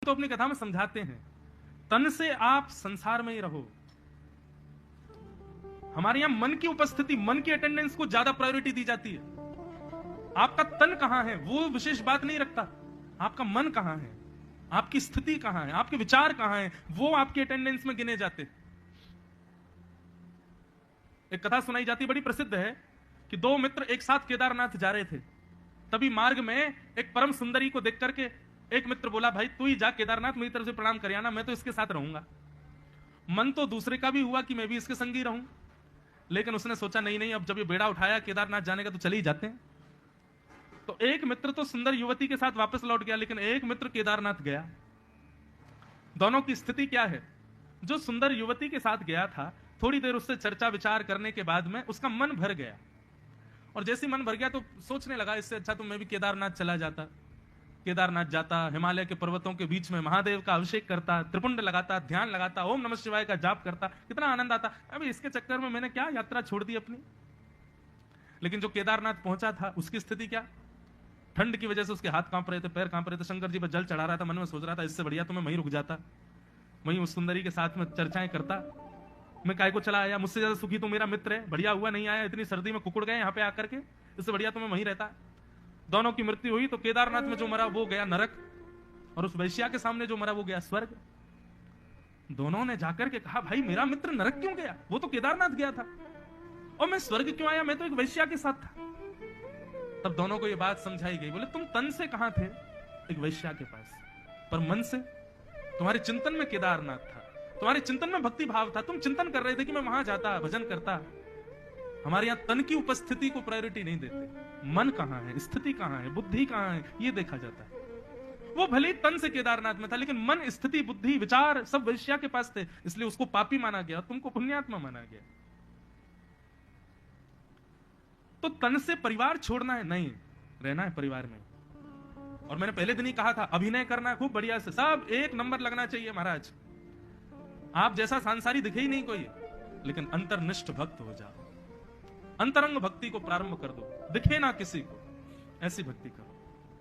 तो अपनी कथा में समझाते हैं, तन से आप संसार में ही रहो। हमारे यहां मन की उपस्थिति, मन की अटेंडेंस को ज्यादा प्रायोरिटी दी जाती है। आपका तन कहां है वो विशेष बात नहीं रखता, आपका मन कहां है, आपकी स्थिति कहां है, आपके विचार कहां है, वो आपकी अटेंडेंस में गिने जाते। एक कथा सुनाई जाती, बड़ी प्रसिद्ध है, कि दो मित्र एक साथ केदारनाथ जा रहे थे। तभी मार्ग में एक परम सुंदरी को देख करके एक मित्र बोला, भाई तू ही जा केदारनाथ, मेरी तरफ से प्रणाम कर आना, मैं तो इसके साथ रहूंगा। मन तो दूसरे का भी हुआ कि मैं भी इसके संग ही रहूं, लेकिन उसने सोचा नहीं नहीं, अब जब ये बेड़ा उठाया केदारनाथ जाने का तो चले ही जाते हैं। तो एक मित्र तो सुंदर युवती के साथ वापस लौट गया, लेकिन एक मित्र केदारनाथ गया। दोनों की स्थिति क्या है? जो सुंदर युवती के साथ गया था, थोड़ी देर उससे चर्चा विचार करने के बाद में उसका मन भर गया, और जैसे मन भर गया तो सोचने लगा, इससे अच्छा तो मैं भी केदारनाथ चला जाता। केदारनाथ जाता, हिमालय के पर्वतों के बीच में महादेव का अभिषेक करता, त्रिपुंड लगाता, ध्यान लगाता, ओम नमः शिवाय का जाप करता, कितना आनंद आता। अभी इसके चक्कर में मैंने क्या यात्रा छोड़ दी अपनी। लेकिन जो केदारनाथ पहुंचा था, उसकी स्थिति क्या? ठंड की वजह से उसके हाथ कांप रहे थे, पैर कांप रहे थे, शंकर जी पर जल चढ़ा रहा था, मन में सोच रहा था, इससे बढ़िया तो मैं वहीं रुक जाता, वहीं उस सुंदरी के साथ में चर्चाएं करता। मैं काय को चला आया, मुझसे ज्यादा सुखी तो मेरा मित्र है, बढ़िया हुआ नहीं आया, इतनी सर्दी में कुकुड़ गए यहाँ पे आकर के, इससे बढ़िया तो मैं वहीं रहता। दोनों की मृत्यु हुई, तो केदारनाथ में जो मरा वो गया नरक, और उस वैश्या के सामने जो मरा वो गया स्वर्ग। दोनों ने जाकर के कहा, भाई मेरा मित्र नरक क्यों गया, वो तो केदारनाथ गया था, और मैं स्वर्ग क्यों आया, मैं तो एक वैश्या के साथ था। तब दोनों को ये बात समझाई गई। बोले तुम तन से कहां थे? एक वैश्या के पास, पर मन से तुम्हारे चिंतन में केदारनाथ था, तुम्हारे चिंतन में भक्ति भाव था, तुम चिंतन कर रहे थे कि मैं वहां जाता, भजन करता। हमारे यहां तन की उपस्थिति को प्रायोरिटी नहीं देते, मन कहां है, स्थिति कहां है, बुद्धि कहां है, ये देखा जाता है। वो भले ही तन से केदारनाथ में था, लेकिन मन, स्थिति, बुद्धि, विचार सब वैश्या के पास थे, इसलिए उसको पापी माना गया, तुमको पुण्यात्मा माना गया। तो तन से परिवार छोड़ना है नहीं, रहना है परिवार में। और मैंने पहले दिन ही कहा था, अभिनय करना है खूब बढ़िया से, सब एक नंबर लगना चाहिए महाराज। आप जैसा सांसारी दिखे ही नहीं कोई, लेकिन अंतर्निष्ठ भक्त हो जाओ, अंतरंग भक्ति को प्रारंभ कर दो, दिखे ना किसी को, ऐसी भक्ति करो।